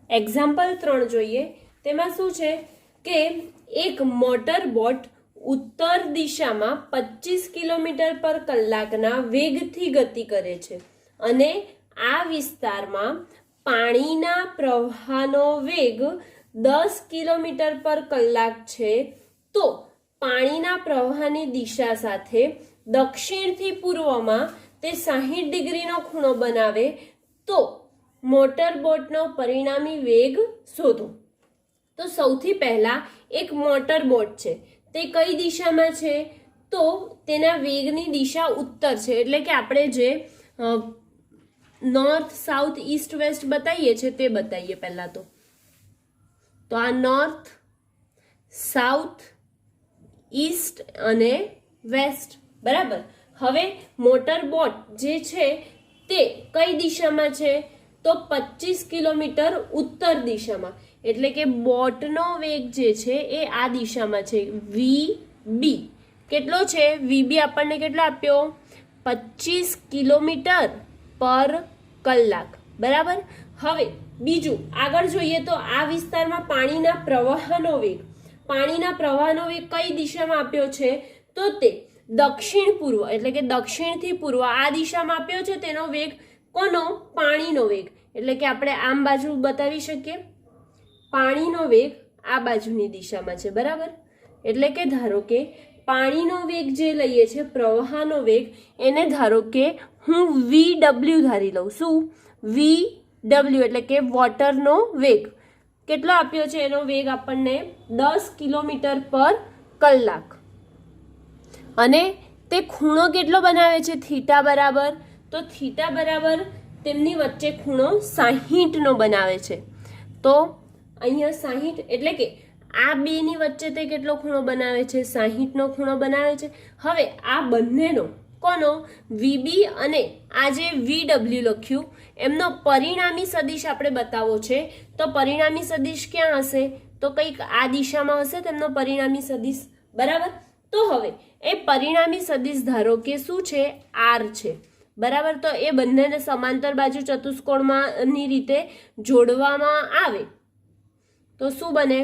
Example 3 જોઈએ. તેમાં શું છે કે એક મોટર બોટ ઉત્તર દિશામાં 25 કિલોમીટર પર કલાકના વેગથી ગતિ કરે છે અને આ વિસ્તારમાં પાણીના પ્રવાહનો વેગ 10 કિલોમીટર પર કલાક છે. તો પાણીના પ્રવાહની દિશા સાથે દક્ષિણથી પૂર્વમાં તે 60 ડિગ્રીનો ખૂણો બનાવે તો મોટર બોટનો પરિણામી વેગ શોધો. તો સૌથી પહેલા એક મોટર બોટ છે, તે કઈ દિશામાં છે? તો તેના વેગની દિશા ઉત્તર છે, એટલે કે આપણે જે નોર્થ સાઉથ ઈસ્ટ વેસ્ટ બતાવીએ છીએ તે બતાવીએ પહેલા. તો આ નોર્થ સાઉથ ઈસ્ટ અને વેસ્ટ, બરાબર. હવે મોટર બોટ જે છે તે કઈ દિશામાં છે? તો 25 કિલોમીટર ઉત્તર દિશામાં, એટલે કે બોટનો વેગ જે છે એ આ દિશામાં છે, VB. કેટલો છે? VB આપણને કેટલો આપ્યો? 25 કિલોમીટર પર કલાક, બરાબર. હવે બીજું આગળ જોઈએ તો આ વિસ્તારમાં પાણીના પ્રવાહનો વેગ કઈ દિશામાં આપ્યો છે? તો તે દક્ષિણ પૂર્વ, એટલે કે દક્ષિણથી પૂર્વ આ દિશામાં આપ્યો છે. તેનો વેગ કોનો? પાણીનો વેગ, એટલે કે આપણે આમ બાજુ બતાવી શકીએ. પાણીનો વેગ આ બાજુની દિશામાં છે, બરાબર. એટલે કે ધારો કે પાણીનો વેગ જે લઈએ છે, પ્રવાહનો વેગ, એને ધારો કે હું VW ધારી લઉં. શું? VW એટલે કે વોટરનો વેગ કેટલો આપ્યો છે? એનો વેગ આપણને 10 કિલોમીટર પર કલાક. અને તે ખૂણો કેટલો બનાવે છે? થીટા બરાબર. તો થીટા બરાબર તેમની વચ્ચે ખૂણો 60 બનાવે છે. તો અહીંયા 60 એટલે કે આ બેની વચ્ચે તે કેટલો ખૂણો બનાવે છે? 60 ખૂણો બનાવે છે. હવે આ બંનેનો કોનો? VB અને આ જે VW લખ્યું એમનો પરિણામી સદિશ આપણે બતાવવો છે. તો પરિણામી સદિશ ક્યાં હશે? તો કંઈક આ દિશામાં હશે તેમનો પરિણામી સદિશ, બરાબર. તો હવે એ પરિણામી સદિશ ધારો કે શું છે? R છે, બરાબર. તો એ બંનેને સમાંતર બાજુ ચતુષ્કોણની રીતે જોડવામાં આવે તો શું બને?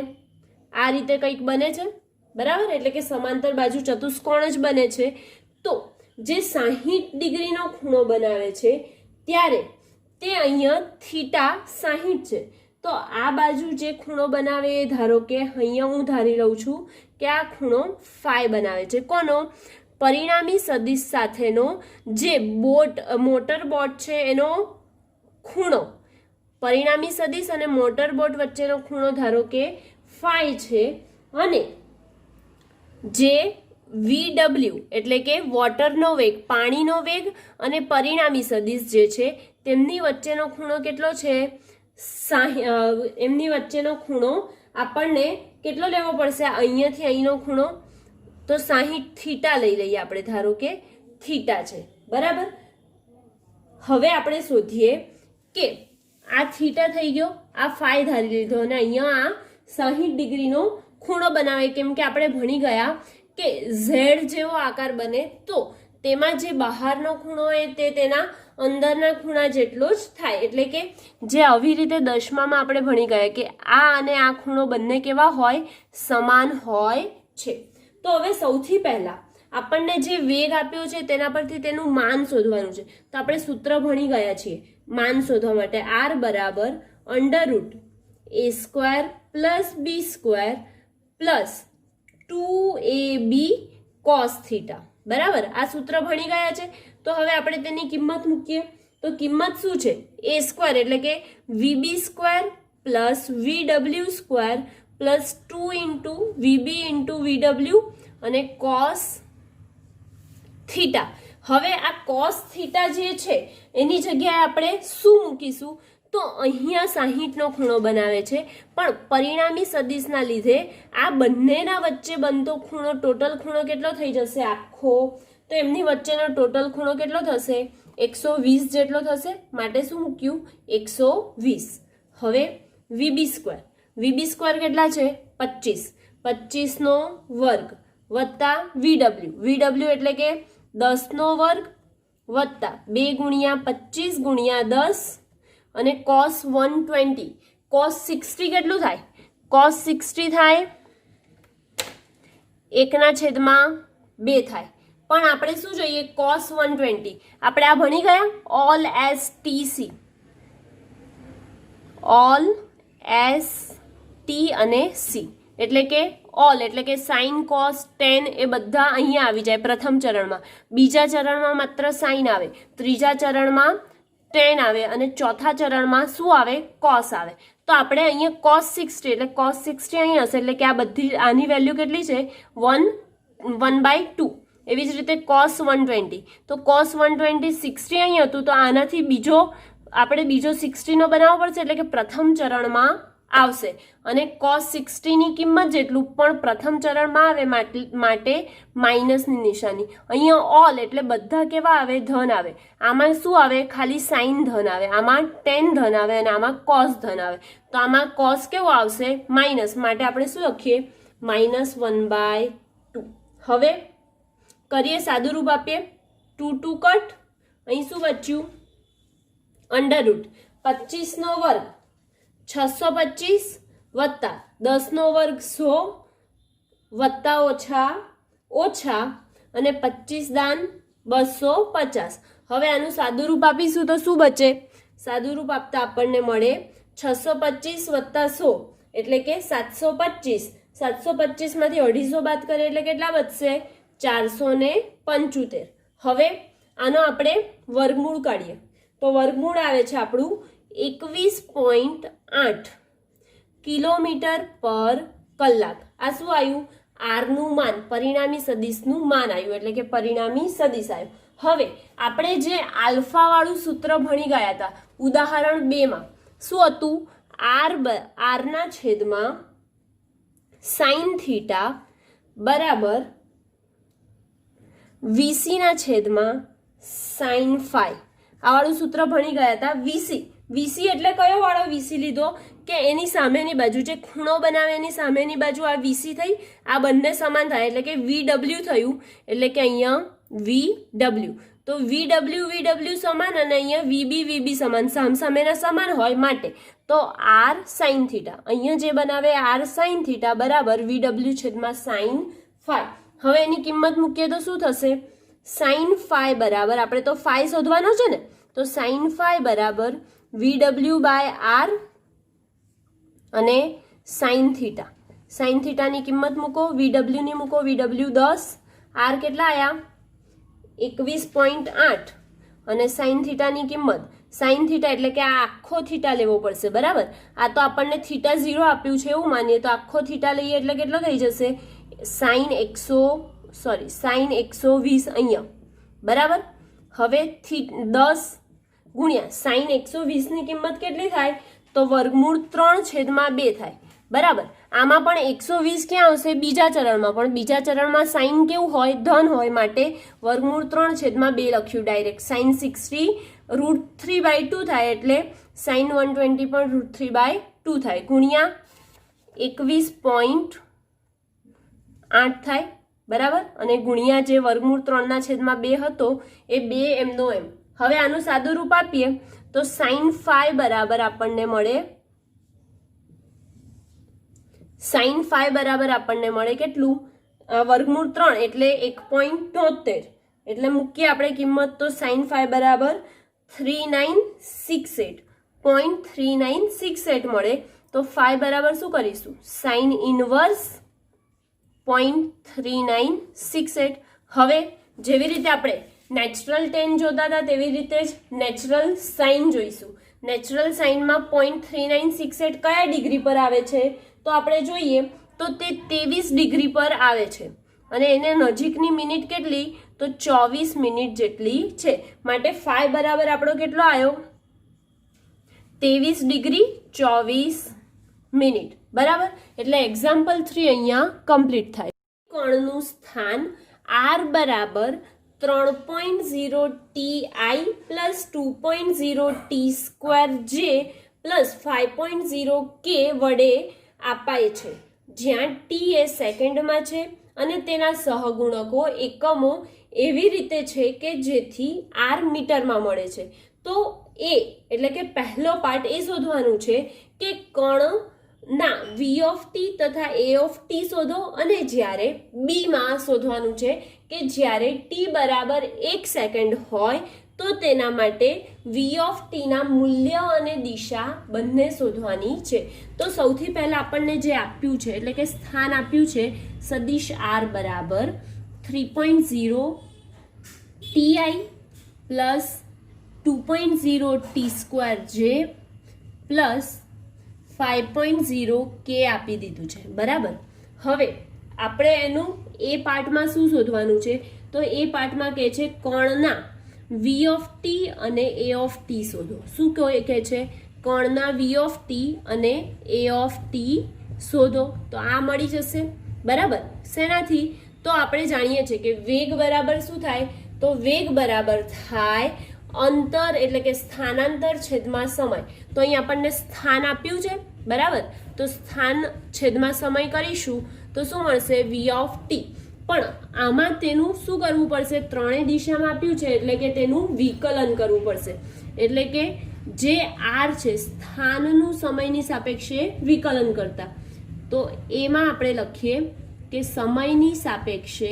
આ રીતે કંઈક બને છે, બરાબર. એટલે કે સમાંતર બાજુ ચતુષ્કોણ જ બને છે. તો જે 60 ડિગ્રીનો ખૂણો બનાવે છે ત્યારે તે અહીંયા થીટા 60 છે. તો આ બાજુ જે ખૂણો બનાવે એ ધારો કે અહીંયા હું ધારી લઉં છું કે આ ખૂણો ફાઈ બનાવે છે. કોનો? પરિણામી સદિશ સાથેનો જે મોટર બોટ છે એનો ખૂણો, પરિણામી સદિશ અને મોટર બોટ વચ્ચેનો ખૂણો ધારો કે ફાઈ છે. અને જે VW એટલે કે વોટરનો વેગ, પાણીનો વેગ અને પરિણામી સદિશ જે છે તેમની વચ્ચેનો ખૂણો કેટલો છે? એમની વચ્ચેનો ખૂણો આપણને કેટલો લેવો પડશે? અહીંયાથી અહીંનો ખૂણો તો 60 થીટા લઈ લઈએ આપણે, ધારો કે થીટા છે, બરાબર. હવે આપણે શોધીએ કે આ થીટા થઈ ગયો, આ ફાઈ ધારી લીધો અને અહીંયા આ 60 ડિગ્રીનો ખૂણો બનાવે. કેમ કે આપણે ભણી ગયા કે ઝેડ જેવો આકાર બને તો તેમાં જે બહારનો ખૂણો હોય તે તેના અંદરના ખૂણા જેટલો જ થાય. એટલે કે જે આવી રીતે 10માં આપણે ભણી ગયા કે આ અને આ ખૂણો બંને કેવા હોય? સમાન હોય છે. તો હવે સૌથી પહેલા આપણને જે વેગ આપ્યો છે તેના પરથી તેનું માન શોધવાનું છે. તો આપણે સૂત્ર ભણી ગયા છીએ માન શોધવા માટે. R બરાબર √a² + b² + 2ab cos θ, બરાબર. આ સૂત્ર ભણી ગયા છે. તો હવે આપણે તેની કિંમત મૂકીએ. તો કિંમત શું છે? a² એટલે કે VB² + VW² + 2 × VB × VW અને cos θ. હવે આ cos θ જે છે એની જગ્યાએ આપણે શું મૂકીશું? તો અહીંયા 60નો ખૂણો બનાવે છે, પણ પરિણામી સદિશના લીધે આ બંનેના વચ્ચે બનતો ખૂણો, ટોટલ ખૂણો કેટલો થઈ જશે? આખો. તો એમની વચ્ચેનો ટોટલ ખૂણો કેટલો થશે? 120 જેટલો થશે. માટે શું મૂક્યું? 120. હવે VB² કેટલા છે? 25. 25નો વર્ગ વત્તા VW એટલે કે 10નો વર્ગ વત્તા 2 × 25 × 10 અને cos 120 cos 60 કેટલું થાય? cos 60 થાય 1/2 થાય. પણ આપણે શું જોઈએ? cos 120. આપણે આ ભણી ગયા all S T C, all S T અને સી એટલે કે ઓલ એટલે કે સાઇન કોસ ટેન એ બધા અહીંયા આવી જાય પ્રથમ ચરણમાં. બીજા ચરણમાં માત્ર સાઇન આવે, ત્રીજા ચરણમાં ટેન આવે અને ચોથા ચરણમાં શું આવે? કોસ આવે. તો આપણે અહીંયા cos 60 એટલે cos 60 અહીં હશે એટલે કે આ બધી આની વેલ્યુ કેટલી છે? 1/2. એવી જ રીતે cos 120. તો cos 120 60 અહીં હતું તો આનાથી આપણે બીજો 60 નો બનાવવો પડશે એટલે કે પ્રથમ ચરણમાં આવશે અને cos 60 ની કિંમત જેટલું પણ પ્રથમ ચરણમાં આવે માટે માઇનસની નિશાની. અહીંયા ઓલ એટલે બધા કેવા આવે? ધન આવે. આમાં શું આવે? ખાલી સાઇન ધન આવે, આમાં ટેન ધન આવે અને આમાં cos ધન આવે. તો આમાં cos કેવો આવશે? માઇનસ. માટે આપણે શું લખીએ? -1/2. હવે કરીએ સાદું રૂપ આપીએ. 2 કટ. અહીં શું બચ્યું? અંડરરૂટ 25 નો વર્ગ 625 વત્તા 10 નો વર્ગ 100 વત્તા ઓછા અને 25 દાન 250. હવે આનું સાદું રૂપ આપીશું તો શું બચે? સાદું રૂપ આપતા આપણને મળે 625 વત્તા 100 એટલે કે 725. 725 માંથી 250 બાદ કરીએ એટલે કેટલા બચશે? 475. હવે આનો આપણે વર્ગમૂળ કાઢીએ તો વર્ગમૂળ આવે છે આપણું 21.8 કિલોમીટર પર કલાક. આ શું આવ્યું? આરનું માન, પરિણામી સદિશનું માન આવ્યું એટલે કે પરિણામી સદિશ આવ્યું. હવે આપણે જે આલ્ફા વાળું સૂત્ર ભણી ગયા હતા ઉદાહરણ 2 માં શું હતું? આરના છેદમાં સાઇન થીટા બરાબર વીસી ના છેદમાં સાઇન ફાઈ. આ વાળું સૂત્ર ભણી ગયા હતા. વીસી એટલે કયો વાળો વીસી લીધો? કે એની સામેની બાજુ જે ખૂણો બનાવે એની સામેની બાજુ આ વીસી થઈ, આ બંને સમાન થાય એટલે કે VW થયું. એટલે કે અહીંયા VW. તો VW સમાન અને અહીંયા VB સમાન, સામસામેના સમાન હોય માટે તો R સાઇન થીટા અહીંયા જે બનાવે R સાઇન થીટા બરાબર VW છેદમાં સાઇન ફાઈ. હવે એની કિંમત મૂકીએ તો શું થશે? સાઇન ફાઈ બરાબર, આપણે તો ફાઈ શોધવાનો છે ને, તો સાઇન ફાઈ બરાબર VW/R અને સાઇન થીટા. સાઇન થીટાની કિંમત મૂકો, VW ની મૂકો, VW 10, R કેટલા આયા? 21.8 અને સાઇન થીટાની કિંમત, સાઇન થીટા એટલે કે આ આખો થીટા લેવો પડશે બરાબર. આ તો આપણને થીટા 0 આપ્યું છે એવું માનીએ તો આખો થીટા લઈએ એટલે કેટલો થઈ જશે? સાઇન 120 અહીંયા બરાબર. હવે 10 ગુણ્યા સાઇન 120 ની કિંમત કેટલી થાય? તો વર્ગમૂળ 3/2 થાય બરાબર. આમાં પણ 120 ક્યાં આવશે? બીજા ચરણમાં. પણ બીજા ચરણમાં સાઇન કેવું હોય? ધન હોય માટે વર્ગમૂળ 3/2 લખ્યું ડાયરેક્ટ. સાઇન 60 √3/2 થાય એટલે સાઇન 120 પણ √3/2 થાય ગુણ્યા 21.8 થાય બરાબર. અને ગુણ્યા જે વર્ગમૂળ 3/2 હતો એ 2 એમનો એમ. હવે આનું સાદું રૂપ આપીએ તો સાઇન ફાઈ બરાબર આપણને મળે કેટલું? વર્ગમૂળ 3 એટલે 1.73 એટલે મૂકીએ આપણે કિંમત તો સાઇન ફાઈ બરાબર 3968 મળે. તો ફાઈ બરાબર શું કરીશું? Sine inverse 0.3968. હવે જેવી રીતે આપણે નેચરલ ટેન જોતા હતા તેવી રીતે જ નેચરલ સાઇન જોઈશું. નેચરલ સાઇનમાં 0.3968 કયા ડિગ્રી પર આવે છે? તો આપણે જોઈએ તો તે 23 ડિગ્રી પર આવે છે અને એને નજીકની મિનિટ કેટલી? તો 24 મિનિટ જેટલી છે. માટે ફાઈ બરાબર આપણો કેટલો આવ્યો? 23 ડિગ્રી 24 મિનિટ બરાબર. એટલે એક્ઝામ્પલ 3 અહીંયા કમ્પ્લીટ થાય. કોણનું સ્થાન R બરાબર 3.0 TI plus 2.0 T² J plus 5.0 K વડે અપાય છે, જ્યાં T એ સેકન્ડમાં છે અને તેના સહગુણકો એકમો એવી રીતે છે કે જેથી R મીટરમાં મળે છે. તો એ એટલે કે પહેલો પાર્ટ એ શોધવાનું છે કે કણના વી ઓફ ટી તથા એ ઓફ ટી શોધો, અને જ્યારે બીમાં શોધવાનું છે કે જ્યારે ટી બરાબર 1 સેકન્ડ હોય તો તેના માટે વી ઓફ ટીના મૂલ્ય અને દિશા બંને શોધવાની છે. તો સૌથી પહેલા આપણને જે આપ્યું છે એટલે કે સ્થાન આપ્યું છે સદિશ આર બરાબર 3.0 ટીઆઈ પ્લસ 2.0 ટી સ્ક્વેર જે પ્લસ 5.0 કે આપી દીધું છે. બરાબર. હવે આપણે એનું એ પાર્ટમાં શું શોધવાનું છે, તો એ પાર્ટમાં કહે છે કણના વી ઓફ ટી અને એ ઓફ ટી શોધો. શું કહે છે? કણના વી ઓફ ટી અને એ ઓફ ટી શોધો. તો આ મળી જશે. બરાબર. શેનાથી? તો આપણે જાણીએ છીએ કે વેગ બરાબર શું થાય, તો વેગ બરાબર થાય અંતર એટલે કે સ્થાનાંતર છેદમાં સમય. તો અહીં આપણને સ્થાન આપ્યું છે. બરાબર. તો સ્થાન છેદમાં સમય કરીશું તો શું મળશે? V of T. પણ આમાં તેનું શું કરવું પડશે? ત્રણેય દિશામાં આપ્યું છે એટલે કે તેનું વિકલન કરવું પડશે. એટલે કે જે આર છે સ્થાનનું સમયની સાપેક્ષે વિકલન કરતા, તો એમાં આપણે લખીએ કે સમયની સાપેક્ષે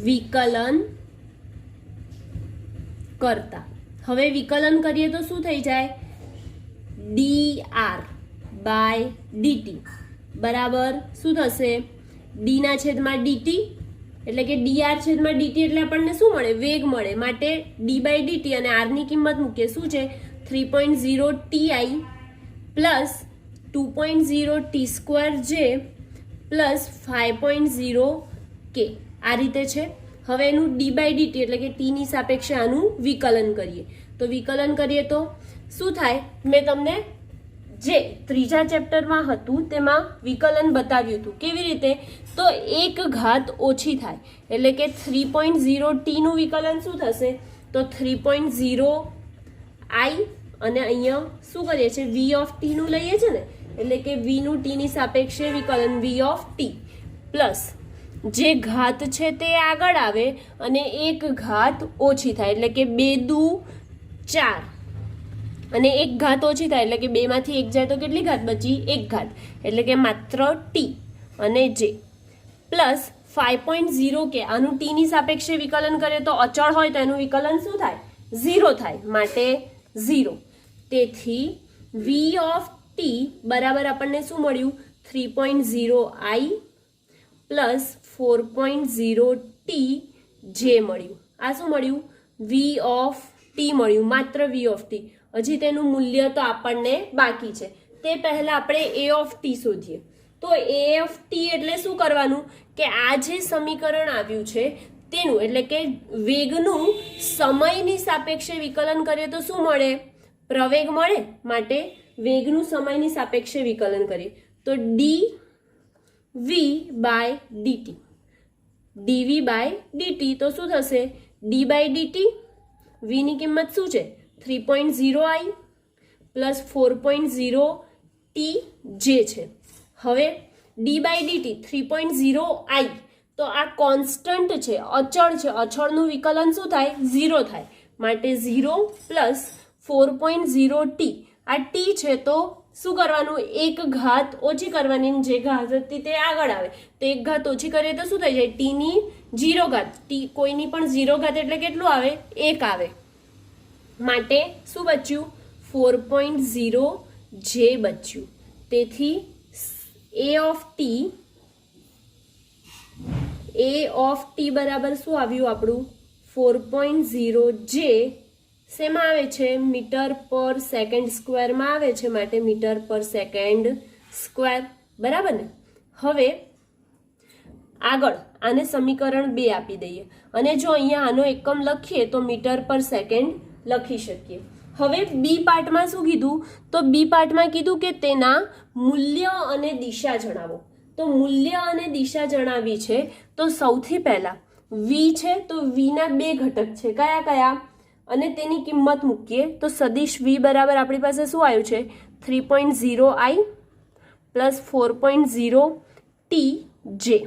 વિકલન કરતા. હવે વિકલન કરીએ તો શું થઈ જાય? dr બાય dt બરાબર શું થશે? d ના છેદમાં dt એટલે કે dr છેદમાં dt એટલે આપણને શું મળે? વેગ મળે. માટે d બાય dt અને r ની કિંમત મૂકીએ. શું છે? 3.0 ti પ્લસ 2.0 ટી સ્ક્વેર જે પ્લસ 5.0 કે. આ રીતે છે. હવે એનું ડી બાય ડીટી એટલે કે ટી ની સાપેક્ષે આનું વિકલન કરીએ. તો વિકલન કરીએ તો શું થાય? મેં તમને જે ત્રીજા ચેપ્ટરમાં હતું તેમાં વિકલન બતાવ્યું હતું. કેવી રીતે? તો 1 ઘાત ઓછી થાય એટલે કે 3.0 ટી નું વિકલન શું થશે? તો 3.0 આઈ અને અહીંયા શું કરીએ છીએ? વી ઓફ ટી નું લઈએ છીએ ને, એટલે કે વી નું ટી ની સાપેક્ષે વિકલન વી ઓફ ટી પ્લસ જે ઘાત છે તે આગળ આવે અને 1 ઘાત ઓછી થાય એટલે કે 2 દુ 4 અને 1 ઘાત ઓછી થાય એટલે કે 2 માંથી 1 જાય તો કેટલી ઘાત બચી? 1 ઘાત એટલે કે માત્ર ટી અને જે પ્લસ 5.0 કે. આનું ટી ની સાપેક્ષે વિકલન કરીએ તો અચળ હોય તો એનું વિકલન શું થાય? 0 થાય. માટે 0. તેથી વી ઓફ ટી બરાબર આપણને શું મળ્યું? 3.0 આઈ પ્લસ 4.0 ટી જે મળ્યું. આ શું મળ્યું? વી ઓફ ટી મળ્યું. માત્ર વી ઓફ ટી. હજી તેનું મૂલ્ય તો આપણને બાકી છે. તે પહેલા આપણે એ ઓફ ટી શોધીએ. તો એ ઓફ ટી એટલે શું કરવાનું કે આ જે સમીકરણ આવ્યું છે તેનું એટલે કે વેગનું સમયની સાપેક્ષે વિકલન કરીએ તો શું મળે? પ્રવેગ મળે. માટે વેગનું સમયની સાપેક્ષે વિકલન કરીએ તો D V by DT. DV by DT તો શું થશે? D by DT. વી ની કિંમત શું છે? 3.0 આઈ પ્લસ 4.0 ટી જે છે. હવે ડી બાય ડીટી 3.0 આઈ તો આ કોન્સ્ટન્ટ છે, અચળ છે. અચળનું વિકલન શું થાય? 0 થાય. માટે 0 પ્લસ 4.0 ટી. આ ટી છે તો શું કરવાનું? 1 ઘાત ઓછી કરવાની. જે ઘાત હતી તે આગળ આવે તો 1 ઘાત ઓછી કરીએ તો શું થઈ જાય? ટી ની 0 ઘાત. ટી કોઈની પણ 0 ઘાત એટલે કેટલું આવે? 1 આવે. માટે શું બચ્યું? 4.0 જે બચ્યું. તેથી એ ઓફ ટી બરાબર શું આવ્યું આપણું? 4.0 જે શેમાં આવે છે? મીટર પર સેકન્ડ સ્ક્વેરમાં આવે છે. માટે મીટર પર સેકન્ડ સ્ક્વેર. બરાબર ને? હવે આગળ આને સમીકરણ 2 આપી દઈએ અને જો અહીંયા આનો એકમ લખીએ તો મીટર પર સેકન્ડ લખી શકીએ. હવે બી પાર્ટમાં શું કીધું? તો બી પાર્ટમાં કીધું કે તેના મૂલ્ય અને દિશા જણાવો. તો મૂલ્ય અને દિશા જણાવી છે તો સૌથી પહેલા વી છે તો વી ના 2 ઘટક છે. કયા કયા? અને તેની કિંમત મૂકીએ તો સદિશ વી બરાબર આપણી પાસે શું આવ્યું છે? 3.0 આઈ પ્લસ 4.0 ટી જે.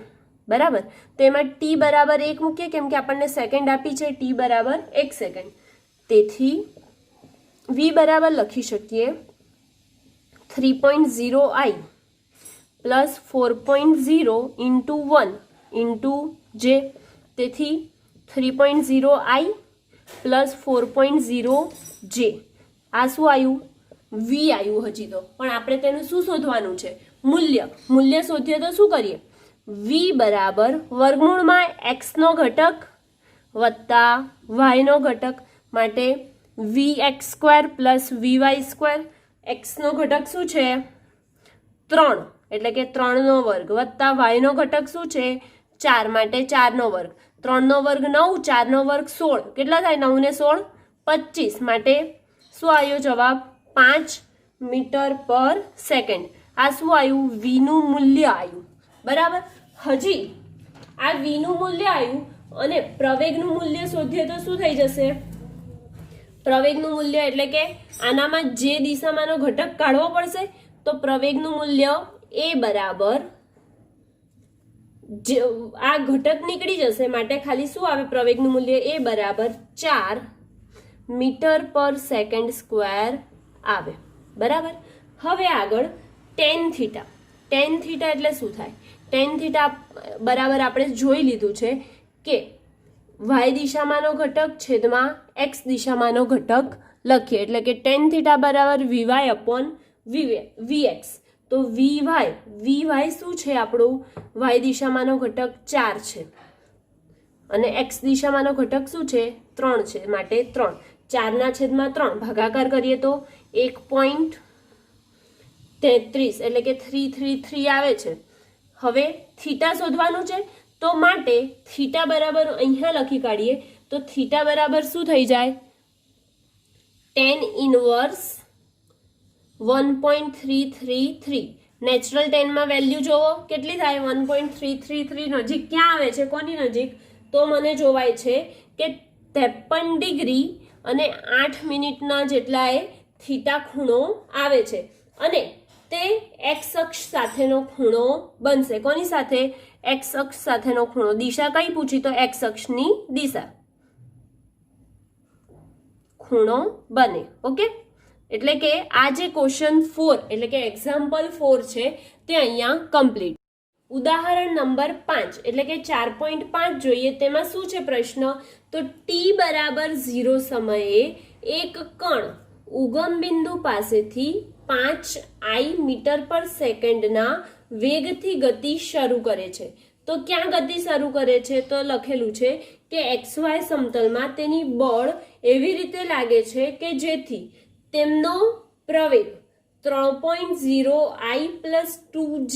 બરાબર. તો એમાં ટી બરાબર 1 મૂકીએ કેમ કે આપણને સેકન્ડ આપી છે. ટી બરાબર 1 સેકન્ડ. તેથી v બરાબર લખી શકીએ 3.0i પ્લસ 4.0 ઇન્ટુ 1 ઇન્ટુ જે. તેથી 3.0i પ્લસ 4.0 જે. આ શું આવ્યું? વી આવ્યું. હજી તો પણ આપણે તેનું શું શોધવાનું છે? મૂલ્ય. મૂલ્ય શોધીએ તો શું કરીએ? વી બરાબર વર્ગમૂળમાં એક્સ નો ઘટક વત્તા વાય નો ઘટક, માટે v x square plus v y square. X નો ઘટક શું છે? 3, એટલે કે 3 નો વર્ગ, વત્તા વાય નો ઘટક શું છે? 4, માટે 4 નો વર્ગ. 3 નો વર્ગ 9, 4 નો વર્ગ 16. કેટલા થાય? 9 ને 16 25. માટે શું આવ્યો જવાબ? 5 મીટર પર સેકન્ડ. આ શું આવ્યું? વી નું મૂલ્ય આવ્યું. બરાબર. હજી આ વી નું મૂલ્ય આવ્યું અને પ્રવેગનું મૂલ્ય શોધીએ તો શું થઈ જશે? પ્રવેગનું મૂલ્ય એટલે કે આનામાં જે દિશામાંનો ઘટક કાઢવો પડશે, તો પ્રવેગનું મૂલ્ય એ બરાબર આ ઘટક નીકળી જશે, માટે ખાલી શું આવે? પ્રવેગનું મૂલ્ય એ બરાબર 4 મીટર પર સેકન્ડ સ્ક્વેર આવે. બરાબર. હવે આગળ ટેન થીટા. ટેન થીટા એટલે શું થાય? ટેન થીટા બરાબર આપણે જોઈ લીધું છે કે વાય દિશામાંનો ઘટક છેદમાં એક્સ દિશામાંનો ઘટક લખીએ, એટલે કે ટેન થીટા બરાબર વી વાય અપોન વી એક્સ. તો વી વાય શું છે આપણું? વાય દિશામાંનો ઘટક 4 છે અને એક્સ દિશામાંનો ઘટક શું છે? 3 છે, માટે 3. 4/3 ભાગાકાર કરીએ તો 1.33, એટલે કે 333 આવે છે. હવે થીટા શોધવાનું છે, તો માટે થીટા બરાબર અહીંયા લખી કાઢીએ તો થીટા બરાબર શું થઈ જાય? tan inverse 1.333. નેચરલ ટેનમાં વેલ્યુ જોવો કેટલી થાય? 1.333. નજીક ક્યાં આવે છે? કોની નજીક? તો મને જોવાય છે કે 53 ડિગ્રી અને 8 મિનિટના જેટલા એ થીટા ખૂણો આવે છે અને તે એક્સ અક્ષ સાથેનો ખૂણો બનશે. કોની સાથે? એક્સ અક્ષ સાથેનો ખૂણો. દિશા કઈ પૂછી? તો એક્સ અક્ષની દિશા. ખૂણો બને. ઓકે. એટલે કે આ જે ક્વેશ્ચન 4 એટલે કે એક્ઝામ્પલ 4 છે તે અહીંયા કમ્પ્લીટ. ઉદાહરણ નંબર 5 એટલે કે 4.5 જોઈએ. તેમાં શું છે પ્રશ્ન? તો ટી બરાબર 0 સમયે એક કણ ઉગમ બિંદુ પાસેથી 5i મીટર પર સેકન્ડના વેગથી ગતિ શરૂ કરે છે. તો ક્યાં ગતિ શરૂ કરે છે? તો લખેલું છે કે XY સમતલમાં તેની બળ એવી રીતે લાગે છે કે જેથી તેમનો પ્રવેગ 3.0i પ્લસ 2j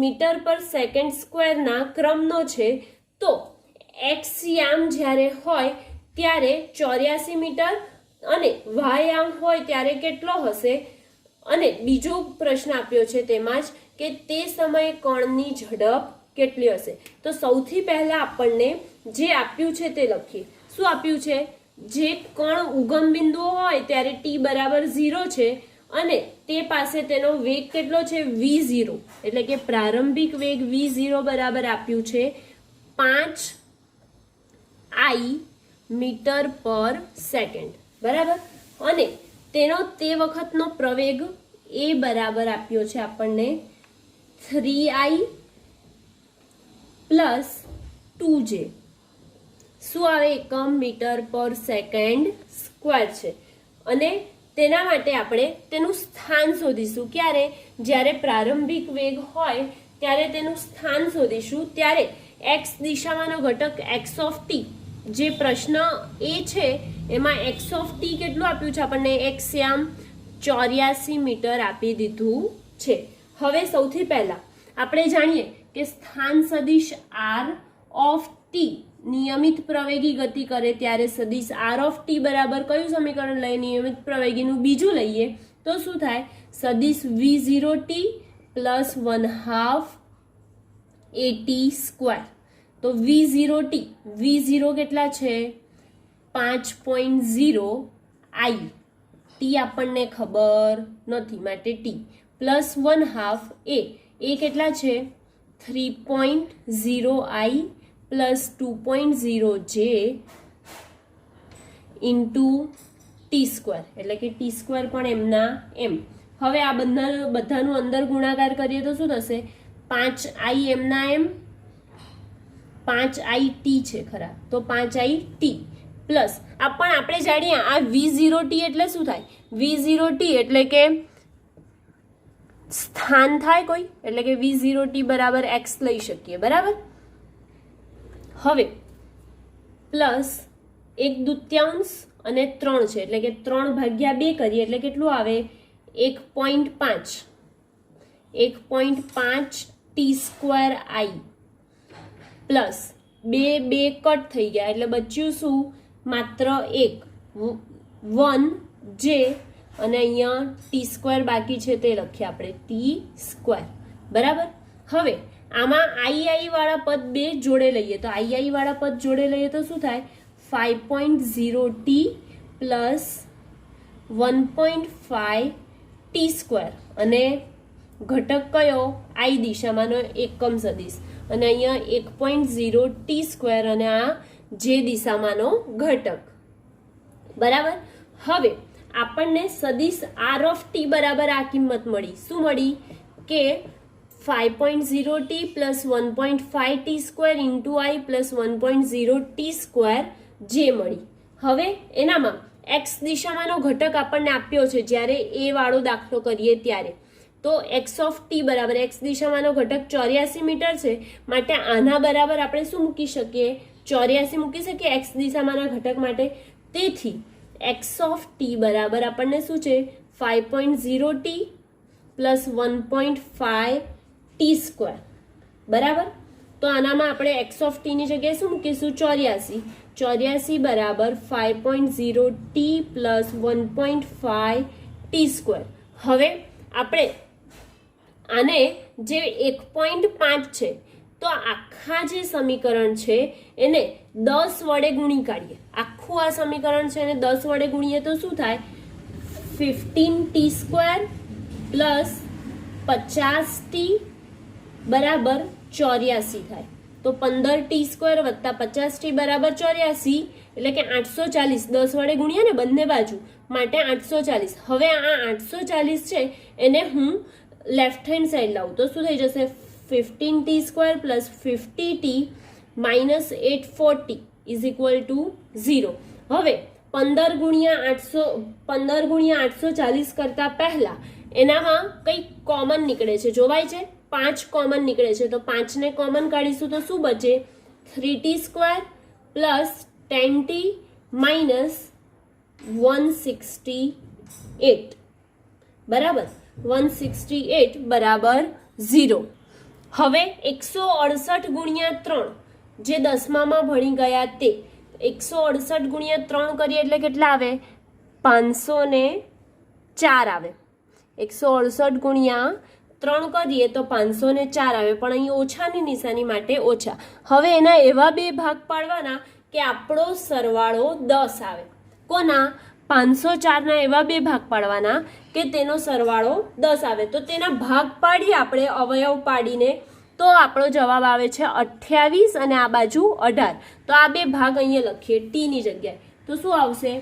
મીટર પર સેકન્ડ સ્ક્વેરના ક્રમનો છે. તો એક્સ યામ જ્યારે હોય ત્યારે 84 મીટર અને વાય યામ હોય ત્યારે કેટલો હશે? અને બીજો પ્રશ્ન આપ્યો છે તેમાં જ કે તે સમયે કણની ઝડપ કેટલી હશે? તો સૌથી પહેલા આપણને જે આપ્યું છે તે લખીએ. શું આપ્યું છે? જે કણ ઉગમ બિંદુઓ હોય ત્યારે ટી બરાબર 0 છે અને તે પાસે તેનો વેગ કેટલો છે? v0. એટલે કે પ્રારંભિક વેગ v0 બરાબર આપ્યું છે 5i મીટર પર સેકન્ડ. બરાબર. અને તેનો તે વખતનો પ્રવેગ એ બરાબર આપ્યો છે આપણને 3i પ્લસ 2j. શું આવે? એકમ મીટર પર સેકન્ડ સ્ક્વેર છે. અને તેના માટે આપણે તેનું સ્થાન શોધીશું. ક્યારે? જ્યારે પ્રારંભિક વેગ હોય ત્યારે તેનું સ્થાન શોધીશું. ત્યારે એક્સ દિશામાંનો ઘટક એક્સ ઓફ ટી, જે પ્રશ્ન એ છે એમાં એક્સ ઓફ ટી કેટલું આપ્યું છે આપણને? એક્સ યામ 84 મીટર આપી દીધું છે. હવે સૌથી પહેલા આપણે જાણીએ કે સ્થાન સદિશ આર ઓફ ટી નિયમિત પ્રવેગી ગતિ કરે ત્યારે સદિશ આર ઓફ ટી બરાબર કયું સમીકરણ લઈએ? નિયમિત પ્રવેગીનું બીજું લઈએ તો શું થાય? સદિશ v0t પ્લસ 1/2 at સ્ક્વેર. તો v0 કેટલા છે? 5.0 i. ટી આપણને ખબર નથી, માટે ટી પ્લસ 1/2 એ કેટલા છે? 3.0i plus 2.0j into T square, એટલે કે ટી સ્ક્વેર પણ એમના એમ. હવે આ બધાનું અંદર ગુણાકાર કરીએ તો શું થશે? 5i એમના એમ, 5it છે ખરા, તો 5it પ્લસ આપણે જાણીએ આ v0t એટલે શું થાય? v0t એટલે કે સ્થાન થાય કોઈ, એટલે કે v0t બરાબર x લઈ શકીએ, બરાબર. હવે પ્લસ 1/2 અને 3 છે, એટલે કે 3/2 કરીએ એટલે કેટલું આવે? 1.5 t² પ્લસ 2 કટ થઈ ગયા એટલે બચ્યું શું? માત્ર 1j, અને અહીંયા t² બાકી છે તે લખીએ આપણે t², બરાબર. હવે આમાં i વાળા પદ બે જોડે લઈએ તો i વાળા પદ જોડે લઈએ તો શું થાય? 5.0t પ્લસ 1.5 t², અને ઘટક કયો? i દિશામાંનો એકમ સદિશ, અને અહીંયા 1.0 t² અને આ જે દિશામાંનો ઘટક, બરાબર. હવે આપણને સદિશ r ઓફ t બરાબર આ કિંમત મળી. શું મળી? કે 5.0t plus 1.5 t² into i plus 1.0 t² જે મળી. હવે એનામાં x દિશામાંનો ઘટક આપણને આપ્યો છે જ્યારે એ વાળો દાખલો કરીએ ત્યારે, તો x ઓફ t બરાબર x દિશામાંનો ઘટક 84 મીટર છે, માટે આના બરાબર આપણે શું મૂકી શકીએ? 84 મૂકી શકીએ x દિશામાંના ઘટક માટે. તેથી x ઓફ t બરાબર આપણને શું છે? 5.0t પ્લસ 1.5 t², બરાબર. તો આનામાં આપણે x ઓફ t ની જગ્યાએ શું મૂકીશું? 84 બરાબર 5.0t પ્લસ 1.5 t². હવે આપણે આને જે 1.5 છે તો આખા જે સમીકરણ છે એને 10 વડે ગુણી કાઢીએ. આખું આ સમીકરણ છે એને 10 વડે ગુણીએ તો શું થાય? 15t² પ્લસ 50t બરાબર 84 થાય. તો 15t² વત્તા 50t બરાબર 84, એટલે કે 840. 10 વડે ગુણ્યા ને બંને બાજુ, માટે 840. હવે આ 840 છે એને હું લેફ્ટ હેન્ડ સાઈડ લાવું તો શું થઈ જશે? 15t² plus 50t minus 840 is equal to 0. હવે 15 ગુણ્યા 840 કરતા પહેલા એનામાં કંઈક કોમન નીકળે છે, જોવાય છે? 5 કોમન નીકળે છે, તો 5 ને કોમન કાઢીશું તો શું બચે? 3t² પ્લસ 10t માઇનસ 168, બરાબર. 168 બરાબર 0. હવે 168 ગુણ્યા 3 જે 10મામાં ભણી ગયા તે 168 ગુણ્યા 3 કરીએ એટલે કેટલા આવે? 504 આવે. 168 ગુણ્યા 3 કરીએ તો 504 આવે, પણ અહીં ઓછાની નિશાની માટે ઓછા. હવે એના એવા બે ભાગ પાડવાના કે આપણો સરવાળો 10 આવે. કોના? 504ના એવા બે ભાગ પાડવાના કે તેનો સરવાળો 10 આવે. તો તેના ભાગ પાડીએ આપણે અવયવ પાડીને, તો આપણો જવાબ આવે છે 28 અને આ બાજુ 18. તો આ બે ભાગ અહીંયા લખીએ t ની જગ્યાએ તો શું આવશે?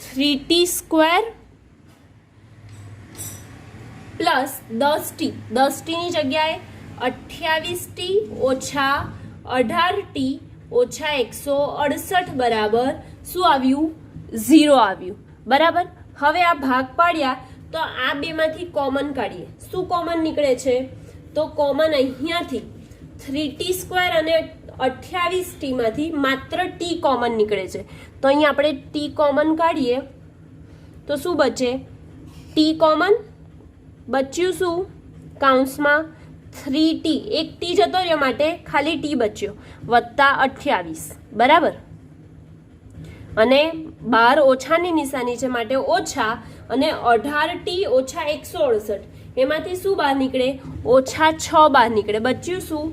3t² plus 10t. 10t ની જગ્યાએ 28t ઓછા 18t ઓછા 168 બરાબર શું આવ્યું? 0 આવ્યું, બરાબર. હવે આ ભાગ પાડ્યા તો આ બેમાંથી કોમન કાઢીએ. શું કોમન નીકળે છે? તો કોમન અહીંયાથી 3t² અને 28t માંથી માત્ર t કોમન નીકળે છે, તો અહીં આપણે t કોમન કાઢીએ તો શું બચે? t કોમન બચ્યું શું? કૌંસમાં 3t, એક t જતો રહ્યો માટે ખાલી t બચ્યો, વત્તા 28, બરાબર. અને 12 ઓછાની નિશાની છે માટે ઓછા, અને 18t ઓછા 168 એમાંથી શું બહાર નીકળે? ઓછા 6 બહાર નીકળે. બચ્યું શું?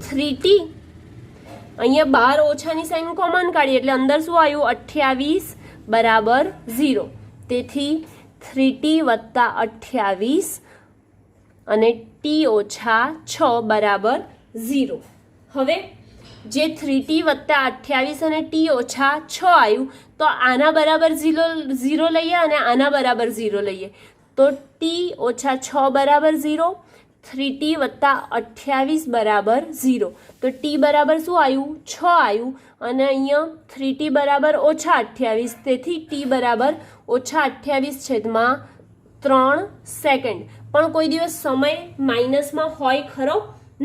3t. અહીંયા 12 ઓછાની સાઈન કોમન કાઢીએ એટલે અંદર શું આવ્યું? 28 બરાબર 0. તેથી 3t વત્તા 28 અને t ઓછા 6 બરાબર 0. હવે જે 3t વત્તા 28 અને t ઓછા 6 આવ્યું તો આના બરાબર 0 લઈએ અને આના બરાબર 0 લઈએ તો t ઓછા 6 બરાબર 0, 3t વત્તા 28 બરાબર 0 તો t બરાબર શું આવ્યું 6 આવ્યું અને અહીંયા 3t બરાબર ઓછા 28 તેથી t બરાબર ઓછા 28 છેદમાં 3 સેકન્ડ. પણ કોઈ દિવસ સમય માઇનસમાં હોય ખરો?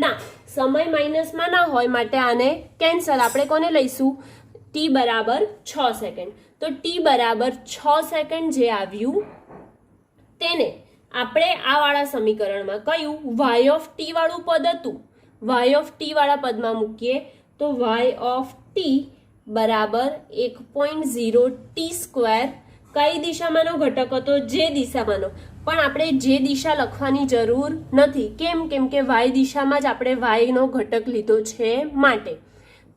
ના, સમય માઇનસમાં ના હોય માટે આને કેન્સલ. આપણે કોને લઈશું? t બરાબર 6 સેકન્ડ. તો t બરાબર 6 સેકન્ડ જે આવ્યું તેને આપણે આ વાળા સમીકરણમાં કયું y ઓફ t વાળું પદ હતું y ઓફ t વાળા પદમાં મૂકીએ તો y ઓફ t બરાબર 1.0 t સ્ક્વેર. કઈ દિશામાંનો ઘટક હતો? જે દિશામાંનો. પણ આપણે જે દિશા લખવાની જરૂર નથી. કેમ કે y દિશામાં જ આપણે y નો ઘટક લીધો છે માટે.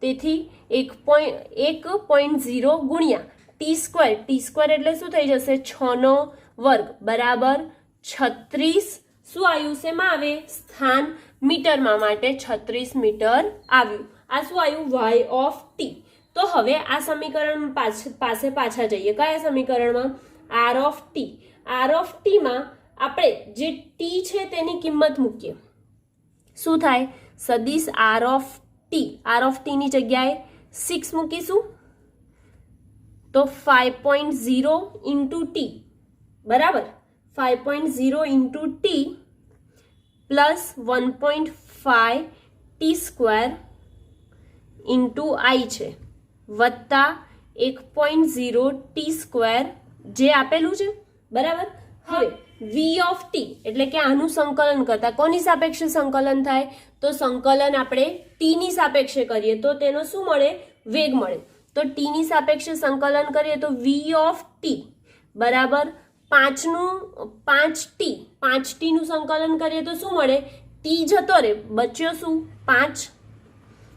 તેથી 1.0 ગુણ્યા ટી સ્ક્વેર. ટી સ્ક્વેર એટલે શું થઈ જશે? 6 નો વર્ગ બરાબર 36. શું આવ્યું? શેમાં આવે? સ્થાન મીટરમાં માટે 36 મીટર આવ્યું. આ શું આવ્યું? y of t. તો હવે આ સમીકરણ પાસે પાછા જઈએ. કયા સમીકરણમાં? r of t. r of t માં આપણે જે t છે તેની કિંમત મૂકીએ. શું થાય? સદિશ r of t. r of t ની જગ્યાએ 6 મૂકીશું તો 5.0 ઇન્ટુ t બરાબર 5.0 into t plus 1.5 t square into i છે વત્તા 1.0 t સ્ક્વેર જે આપેલું છે બરાબર. હવે v ઓફ t એટલે કે આનું સંકલન કરતા કોની સાપેક્ષે સંકલન થાય? તો સંકલન આપણે t ની સાપેક્ષે કરીએ તો તેનો શું મળે? વેગ મળે. તો t ની સાપેક્ષે સંકલન કરીએ તો v ઓફ t બરાબર 5t નું સંકલન કરીએ તો શું મળે? t જતો રે, બચ્યો શું? 5.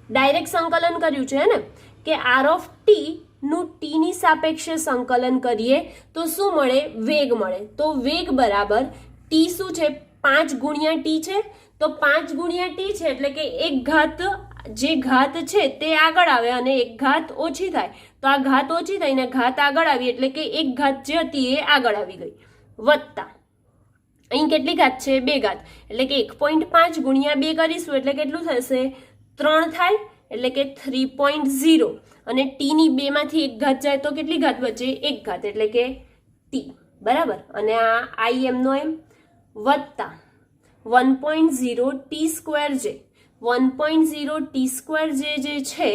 ડાયરેક્ટ સંકલન કર્યું છે ને કે r ઓફ t નું t ની સાપેક્ષે સંકલન કરીએ તો શું મળે? વેગ મળે. તો વેગ બરાબર t શું છે? 5 ગુણ્યા t છે. તો 5 ગુણ્યા t છે એટલે કે એક ઘાત જે ઘાત છે તે આગળ આવે અને એક ઘાત ઓછી થાય. તો આ ઘાત ઓછી થઈને ઘાત આગળ આવી એટલે કે એક ઘાત જે હતી એ આગળ આવી ગઈ વત્તા અહીં કેટલી ઘાત છે? 2 ઘાત એટલે કે 1.5 ગુણ્યા 2 કરીશું એટલે કેટલું થશે? 3 થાય એટલે કે 3.0 અને t ની 2 માંથી એક ઘાત જાય તો કેટલી ઘાત બચે? 1 ઘાત એટલે કે t બરાબર. અને આ i m નો m વત્તા 1.0 t સ્ક્વેર જે 1.0 t સ્ક્વેર જે છે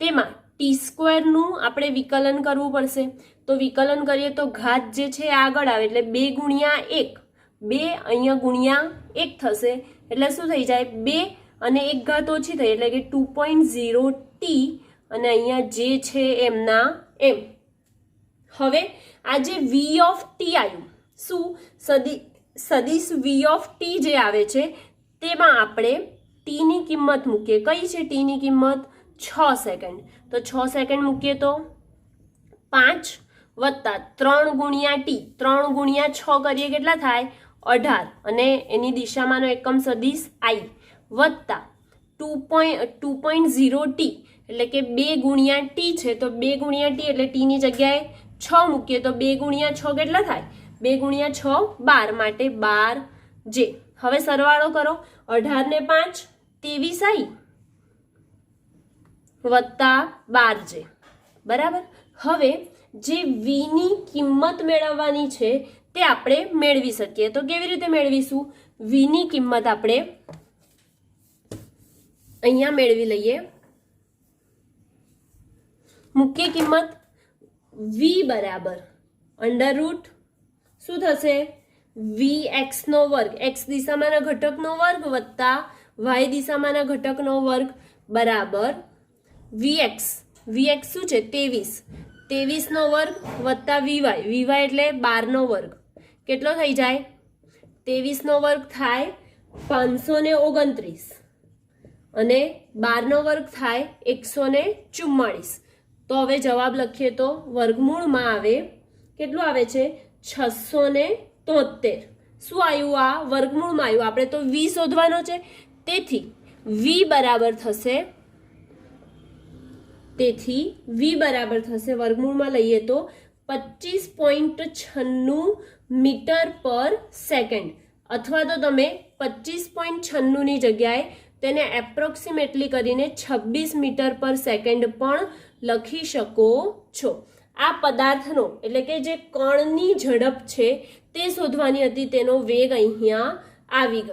તેમાં t સ્ક્વેરનું આપણે વિકલન કરવું પડશે. તો વિકલન કરીએ તો ઘાત જે છે આગળ આવે એટલે 2 ગુણ્યા 1 2 અહીંયા ગુણ્યા 1 થશે એટલે શું થઈ જાય? 2 અને એક ઘાત ઓછી થઈ એટલે કે 2.0 t અને અહીંયા જે છે એમના એમ. હવે આ જે v ઓફ t આવ્યું શું? સદિશ v ઓફ t જે આવે છે તેમાં આપણે t ની કિંમત મૂકીએ. કઈ છે t ની કિંમત? 6 સેકન્ડ. તો 6 સેકન્ડ મૂકીએ તો 5 વત્તા 3 ગુણ્યા t 3 ગુણ્યા 6 કરીએ કેટલા થાય? 18 અને એની દિશામાંનો એકમ સદિશ i વત્તા 2.0 t એટલે કે 2 ગુણ્યા t છે તો 2 ગુણ્યા t એટલે t ની જગ્યાએ 6 મૂકીએ તો 2 ગુણ્યા 6 કેટલા થાય? 2 ગુણ્યા 6 12 માટે 12 જે. હવે સરવાળો કરો 18 ને 5 23 i વત્તા 12 જે બરાબર. હવે જે v ની કિંમત મેળવવાની છે તે આપણે મેળવી શકીએ. તો કેવી રીતે મેળવીશું? v ની કિંમત આપણે અહીંયા મેળવી લઈએ. મુખ્ય કિંમત v બરાબર અંડર રૂટ શું થશે? vx નો વર્ગ x દિશામાંના ઘટકનો વર્ગ વત્તા y દિશામાંના ઘટકનો વર્ગ બરાબર vx. vx શું છે? 23. 23 નો વર્ગ વત્તા vy. vy એટલે 12 નો વર્ગ. કેટલો થઈ જાય? 23 નો વર્ગ થાય 529 અને 12 નો વર્ગ થાય 144. તો હવે જવાબ લખીએ તો વર્ગમૂળમાં આવે કેટલું આવે છે? 673. શું આવ્યું? આ વર્ગમૂળમાં આવ્યું. આપણે તો v શોધવાનો છે તેથી v બરાબર થશે તેથી v બરાબર થશે વર્ગમૂળમાં લઈએ તો 25.96 મીટર પર સેકન્ડ, અથવા તો તમે 25.96 ની જગ્યાએ તેને એપ્રોક્સિમેટલી કરીને 26 મીટર પર સેકન્ડ પણ લખી શકો છો. આ પદાર્થનો એટલે કે જે કણની ઝડપ છે તે શોધવાની હતી, તેનો વેગ અહીંયા આવી ગયો.